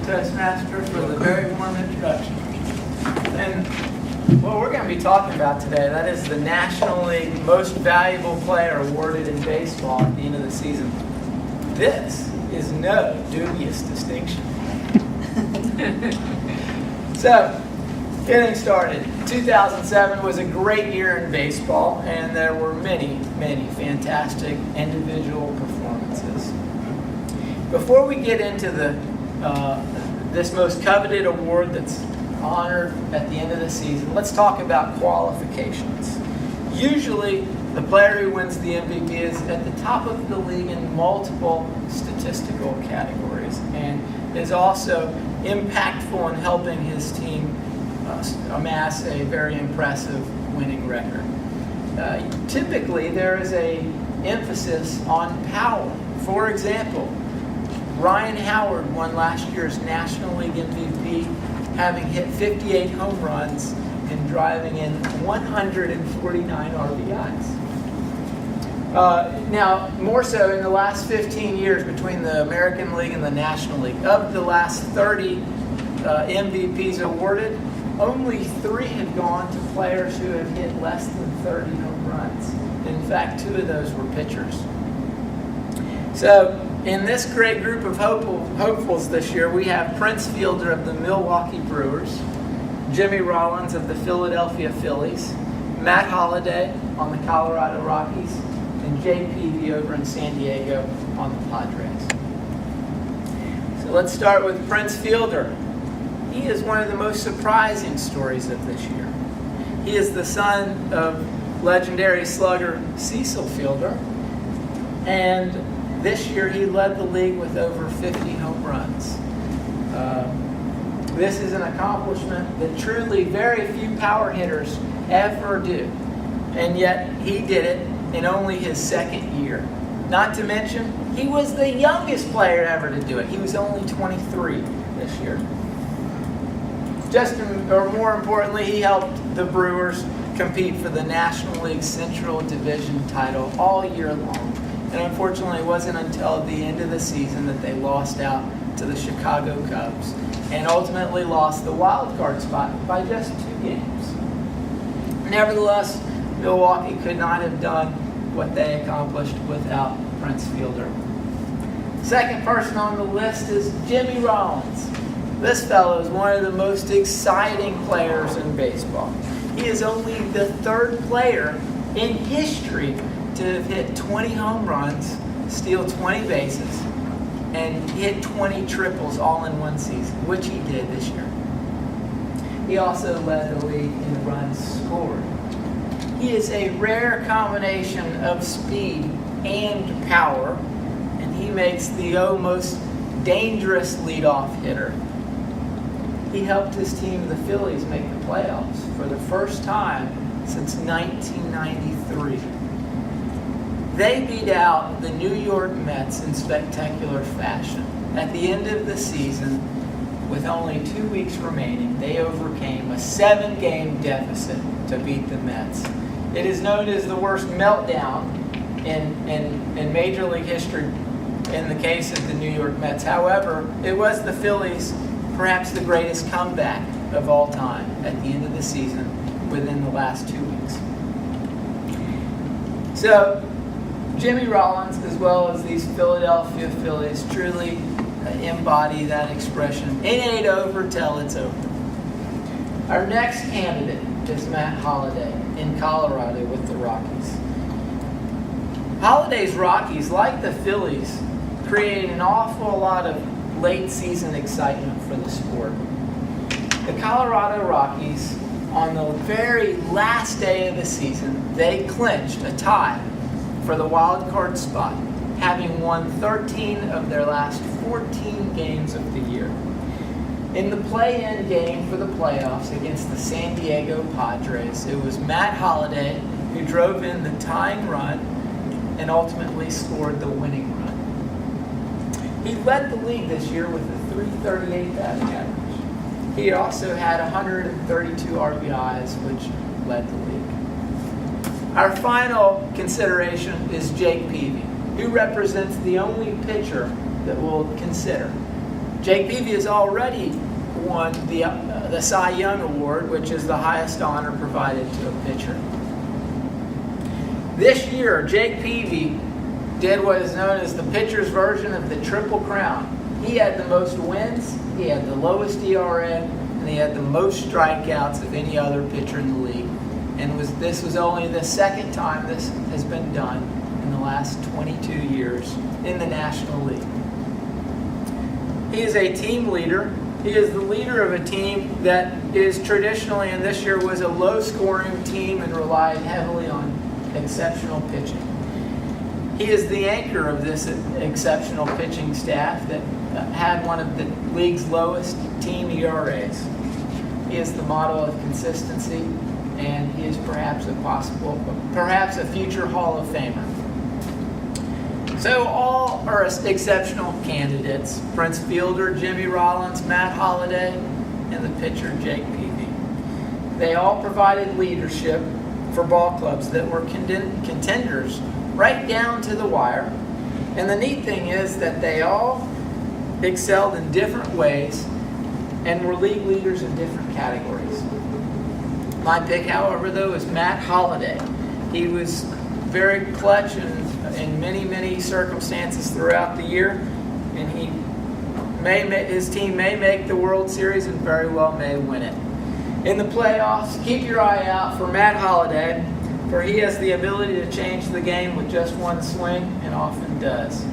Toastmaster, for the very warm introduction. And what we're going to be talking about today, that is the National League Most Valuable Player awarded in baseball at the end of the season. This is no dubious distinction. So, getting started. 2007 was a great year in baseball, and there were many, many fantastic individual performances. Before we get into this most coveted award that's honored at the end of the season, let's talk about qualifications. Usually, the player who wins the MVP is at the top of the league in multiple statistical categories and is also impactful in helping his team amass a very impressive winning record. Typically, there is an emphasis on power. For example, Ryan Howard won last year's National League MVP, having hit 58 home runs and driving in 149 RBIs. Now, more so in the last 15 years between the American League and the National League, of the last 30 MVPs awarded, only 3 have gone to players who have hit less than 30 home runs. In fact, 2 of those were pitchers. So, in this great group of hopefuls this year, we have Prince Fielder of the Milwaukee Brewers, Jimmy Rollins of the Philadelphia Phillies, Matt Holliday on the Colorado Rockies, and Jake Peavy over in San Diego on the Padres. So let's start with Prince Fielder. He is one of the most surprising stories of this year. He is the son of legendary slugger Cecil Fielder, and this year he led the league with over 50 home runs. This is an accomplishment that truly very few power hitters ever do, and yet he did it in only his second year. Not to mention, he was the youngest player ever to do it. He was only 23 this year. More importantly, he helped the Brewers compete for the National League Central Division title all year long. And unfortunately, it wasn't until the end of the season that they lost out to the Chicago Cubs and ultimately lost the wild card spot by just 2 games. Nevertheless, Milwaukee could not have done what they accomplished without Prince Fielder. Second person on the list is Jimmy Rollins. This fellow is one of the most exciting players in baseball. He is only the 3rd player in history to have hit 20 home runs, steal 20 bases, and hit 20 triples all in one season, which he did this year. He also led the league in runs scored. He is a rare combination of speed and power, and he makes the most dangerous leadoff hitter. He helped his team, the Phillies, make the playoffs for the first time since 1993. They beat out the New York Mets in spectacular fashion. At the end of the season, with only 2 weeks remaining, they overcame a 7-game deficit to beat the Mets. It is known as the worst meltdown in Major League history in the case of the New York Mets. However, it was the Phillies' perhaps the greatest comeback of all time at the end of the season within the last 2 weeks. So, Jimmy Rollins, as well as these Philadelphia Phillies, truly embody that expression. It ain't over till it's over. Our next candidate is Matt Holliday in Colorado with the Rockies. Holliday's Rockies, like the Phillies, create an awful lot of late season excitement for the sport. The Colorado Rockies, on the very last day of the season, they clinched a tie for the wild card spot, having won 13 of their last 14 games of the year. In the play-in game for the playoffs against the San Diego Padres, it was Matt Holliday who drove in the tying run and ultimately scored the winning run. He led the league this year with a .338 batting average. He also had 132 RBIs, which led the league. Our final consideration is Jake Peavy, who represents the only pitcher that we'll consider. Jake Peavy has already won the Cy Young Award, which is the highest honor provided to a pitcher. This year, Jake Peavy did what is known as the pitcher's version of the Triple Crown. He had the most wins, he had the lowest ERA, and he had the most strikeouts of any other pitcher in the league. And this was only the second time this has been done in the last 22 years in the National League. He is a team leader. He is the leader of a team that is traditionally, and this year was a low-scoring team and relied heavily on exceptional pitching. He is the anchor of this exceptional pitching staff that had one of the league's lowest team ERAs. He is the model of consistency, and he is perhaps a future Hall of Famer. So all are exceptional candidates: Prince Fielder, Jimmy Rollins, Matt Holliday, and the pitcher Jake Peavy. They all provided leadership for ball clubs that were contenders right down to the wire. And the neat thing is that they all excelled in different ways and were league leaders in different categories. My pick, however, though, is Matt Holliday. He was very clutch in many, many circumstances throughout the year, and his team may make the World Series and very well may win it. In the playoffs, keep your eye out for Matt Holliday, for he has the ability to change the game with just one swing and often does.